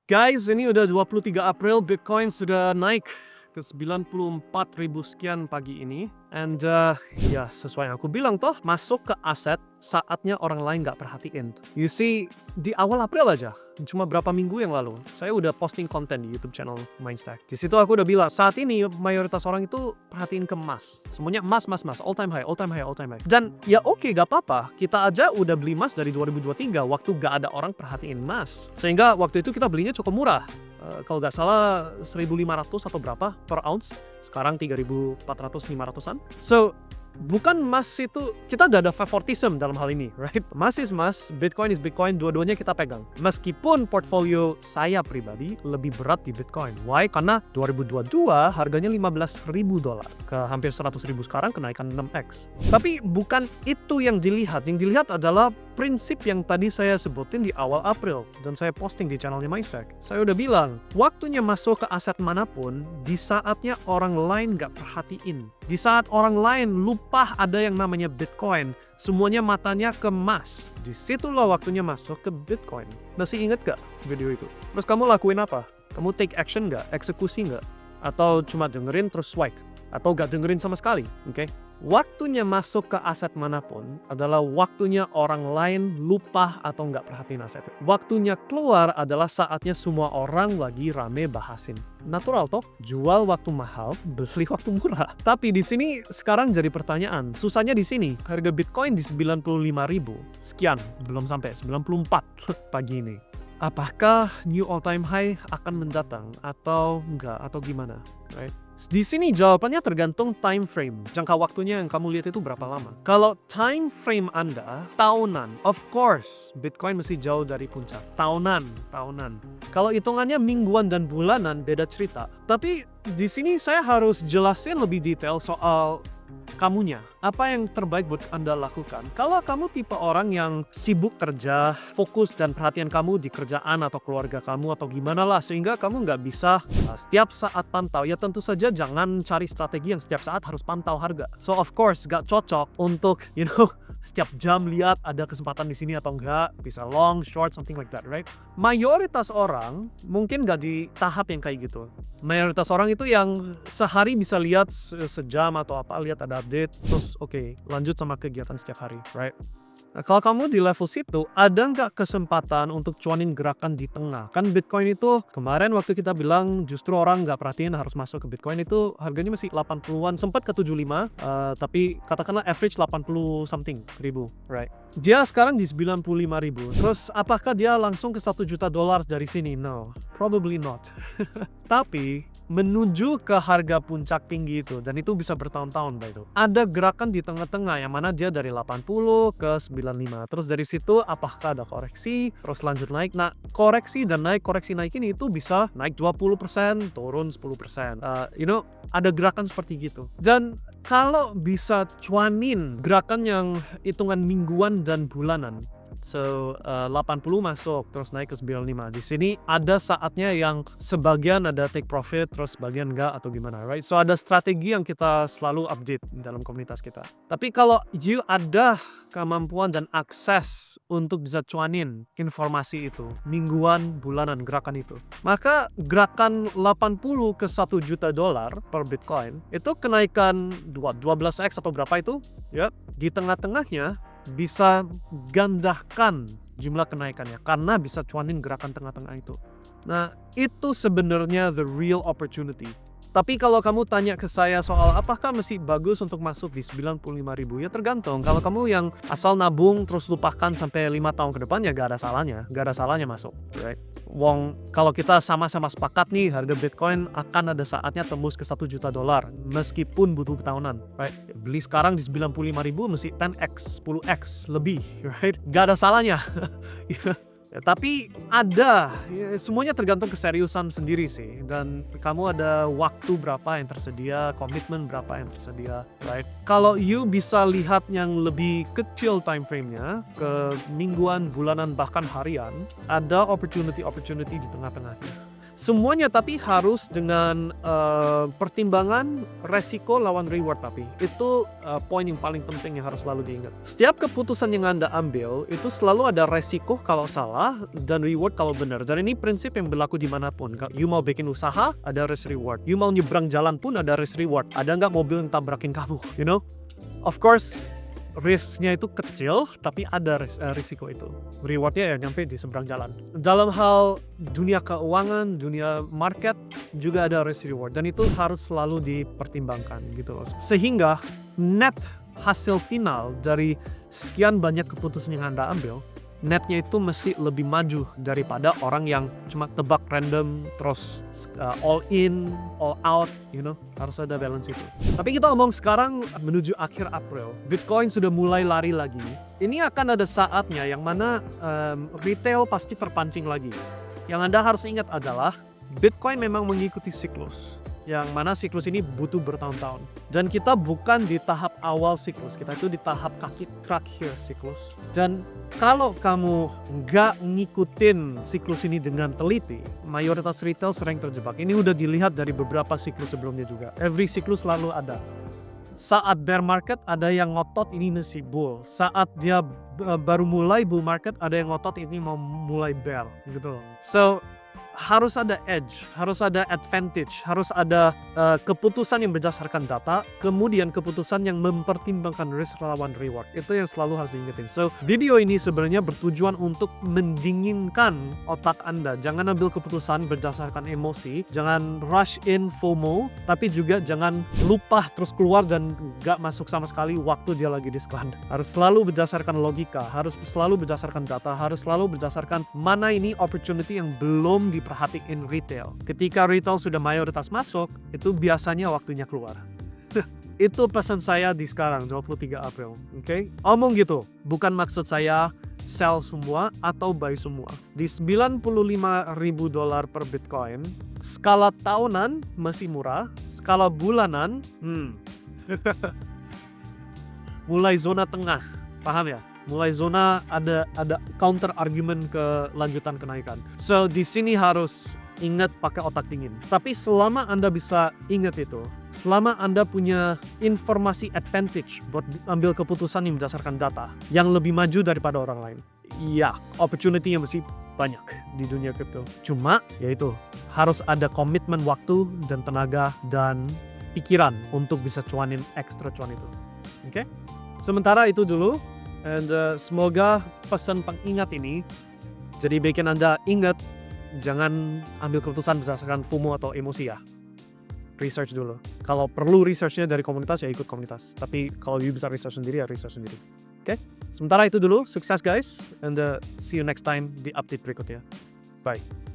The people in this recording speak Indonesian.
Guys, ini udah 23 April, Bitcoin sudah naik ke 94.000 sekian pagi ini. And ya sesuai yang aku bilang toh, masuk ke aset saatnya orang lain nggak perhatiin. You see, di awal April aja, cuma berapa minggu yang lalu, saya udah posting konten di YouTube channel Mindstack. Di situ aku udah bilang, saat ini mayoritas orang itu perhatiin ke emas. Semuanya emas, all time high, all time high, all time high. Dan ya oke, gak apa-apa. Kita aja udah beli emas dari 2023, waktu gak ada orang perhatiin emas. Sehingga waktu itu kita belinya cukup murah. Kalau nggak salah 1.500 atau berapa per ounce, sekarang 3.400-500an. So, bukan emas itu, kita gak ada favoritism dalam hal ini, right? Emas is emas, Bitcoin is Bitcoin, dua-duanya kita pegang. Meskipun portfolio saya pribadi lebih berat di Bitcoin. Why? Karena 2022 harganya $15.000 ke hampir 100.000 sekarang, kenaikan 6x. Tapi bukan itu yang dilihat adalah prinsip yang tadi saya sebutin di awal April dan saya posting di channelnya Mindstack. Saya udah bilang, waktunya masuk ke aset manapun di saatnya orang lain gak perhatiin. Di saat orang lain lupa ada yang namanya Bitcoin, semuanya matanya ke emas. Disitulah waktunya masuk ke Bitcoin. Masih inget gak video itu? Terus kamu lakuin apa? Kamu take action gak? Eksekusi gak? Atau cuma dengerin terus swipe? Atau gak dengerin sama sekali? Oke? Waktunya masuk ke aset manapun adalah waktunya orang lain lupa atau nggak perhatiin aset. Waktunya keluar adalah saatnya semua orang lagi rame bahasin. Natural toh, jual waktu mahal, beli waktu murah. Tapi di sini sekarang jadi pertanyaan, susahnya di sini. Harga Bitcoin di 95.000 sekian, belum sampai 94 pagi ini. Apakah new all time high akan mendatang atau enggak atau gimana, right? Di sini jawabannya tergantung time frame. Jangka waktunya yang kamu lihat itu berapa lama. Kalau time frame Anda tahunan, of course Bitcoin masih jauh dari puncak. Tahunan. Kalau hitungannya mingguan dan bulanan beda cerita. Tapi di sini saya harus jelasin lebih detail soal kamunya. Apa yang terbaik buat Anda lakukan? Kalau kamu tipe orang yang sibuk kerja, fokus dan perhatian kamu di kerjaan atau keluarga kamu atau gimana lah, sehingga kamu nggak bisa setiap saat pantau, ya tentu saja jangan cari strategi yang setiap saat harus pantau harga. So of course gak cocok untuk setiap jam lihat ada kesempatan di sini atau enggak, bisa long, short, something like that, right? Mayoritas orang mungkin gak di tahap yang kayak gitu. Mayoritas orang itu yang sehari bisa lihat sejam atau apa, lihat ada update, terus oke, lanjut sama kegiatan setiap hari, right? Nah, kalau kamu di level situ, ada nggak kesempatan untuk cuanin gerakan di tengah? Kan Bitcoin itu, kemarin waktu kita bilang justru orang nggak perhatiin harus masuk ke Bitcoin itu harganya masih 80-an, sempat ke 75, tapi katakanlah average 80 something ribu, right? Dia sekarang di 95.000. Terus apakah dia langsung ke $1 juta dari sini? No, probably not. Tapi menuju ke harga puncak tinggi itu, dan itu bisa bertahun-tahun by itu. Ada gerakan di tengah-tengah yang mana dia dari 80 ke 95. Terus dari situ apakah ada koreksi, terus lanjut naik. Nah, koreksi naik ini itu bisa naik 20%, turun 10%. Ada gerakan seperti gitu. Dan kalau bisa cuanin gerakan yang hitungan mingguan dan bulanan, so 80 masuk terus naik ke 95. Di sini ada saatnya yang sebagian ada take profit terus sebagian enggak atau gimana, right? So ada strategi yang kita selalu update dalam komunitas kita. Tapi kalau you ada kemampuan dan akses untuk bisa cuanin informasi itu mingguan, bulanan gerakan itu, maka gerakan 80 ke $1 juta per Bitcoin itu kenaikan 12x atau berapa itu, ya, di tengah-tengahnya bisa gandakan jumlah kenaikannya karena bisa cuanin gerakan tengah-tengah itu. Nah, itu sebenarnya the real opportunity. Tapi kalau kamu tanya ke saya soal apakah masih bagus untuk masuk di 95.000, ya tergantung. Kalau kamu yang asal nabung terus lupakan sampai 5 tahun ke depan, ya gak ada salahnya masuk, right? Wong, kalau kita sama-sama sepakat nih harga Bitcoin akan ada saatnya tembus ke $1 juta meskipun butuh tahunan, right? Beli sekarang di 95.000 mesti 10x, 10x lebih, right? Gak ada salahnya. Ya, tapi semuanya tergantung keseriusan sendiri sih, dan kamu ada waktu berapa yang tersedia, komitmen berapa yang tersedia, right? Kalau you bisa lihat yang lebih kecil time frame-nya ke mingguan, bulanan, bahkan harian, ada opportunity di tengah-tengahnya. Semuanya tapi harus dengan pertimbangan resiko lawan reward, tapi itu poin yang paling penting yang harus selalu diingat. Setiap keputusan yang Anda ambil itu selalu ada resiko kalau salah dan reward kalau benar. Dan ini prinsip yang berlaku dimanapun. Kalau you mau bikin usaha, ada risk reward. You mau nyebrang jalan pun ada risk reward. Ada nggak mobil yang tabrakin kamu, you know? Of course, risknya itu kecil, tapi ada risiko itu. Rewardnya ya nyampe di seberang jalan. Dalam hal dunia keuangan, dunia market, juga ada risk reward. Dan itu harus selalu dipertimbangkan gitu loh. Sehingga net hasil final dari sekian banyak keputusan yang Anda ambil, netnya itu mesti lebih maju daripada orang yang cuma tebak random terus all in, all out, you know, harus ada balance itu. Tapi kita ngomong sekarang menuju akhir April, Bitcoin sudah mulai lari lagi. Ini akan ada saatnya yang mana retail pasti terpancing lagi. Yang Anda harus ingat adalah Bitcoin memang mengikuti siklus, yang mana siklus ini butuh bertahun-tahun. Dan kita bukan di tahap awal siklus, kita itu di tahap kaki terakhir siklus. Dan kalau kamu nggak ngikutin siklus ini dengan teliti, mayoritas retail sering terjebak. Ini udah dilihat dari beberapa siklus sebelumnya juga. Every siklus selalu ada. Saat bear market ada yang ngotot ini masih bull. Saat dia baru mulai bull market ada yang ngotot ini mau mulai bear gitu. So harus ada edge, harus ada advantage, harus ada keputusan yang berdasarkan data, kemudian keputusan yang mempertimbangkan risk lawan reward. Itu yang selalu harus diingetin. So, video ini sebenarnya bertujuan untuk mendinginkan otak Anda. Jangan ambil keputusan berdasarkan emosi, jangan rush in FOMO, tapi juga jangan lupa terus keluar dan gak masuk sama sekali waktu dia lagi diskon. Harus selalu berdasarkan logika, harus selalu berdasarkan data, harus selalu berdasarkan mana ini opportunity yang belum diperhatiin retail. Ketika retail sudah mayoritas masuk, itu biasanya waktunya keluar. Itu pesan saya di sekarang, 23 April. Oke? Omong gitu. Bukan maksud saya sell semua atau buy semua. Di $95.000 per Bitcoin, skala tahunan masih murah, skala bulanan, mulai zona tengah. Paham ya? Mulai zona ada counter argument ke lanjutan kenaikan. So di sini harus ingat pakai otak dingin. Tapi selama Anda bisa ingat itu, selama Anda punya informasi advantage buat ambil keputusan yang berdasarkan data yang lebih maju daripada orang lain, ya opportunity-nya masih banyak di dunia kripto. Cuma yaitu harus ada komitmen waktu dan tenaga dan pikiran untuk bisa cuanin extra cuan itu. Oke? Sementara itu dulu. And semoga pesan pengingat ini jadi bikin Anda ingat jangan ambil keputusan berdasarkan FOMO atau emosi ya. Research dulu. Kalau perlu researchnya dari komunitas ya ikut komunitas. Tapi kalau you bisa research sendiri ya research sendiri. Oke? Sementara itu dulu. Sukses guys. And see you next time di update berikutnya. Bye.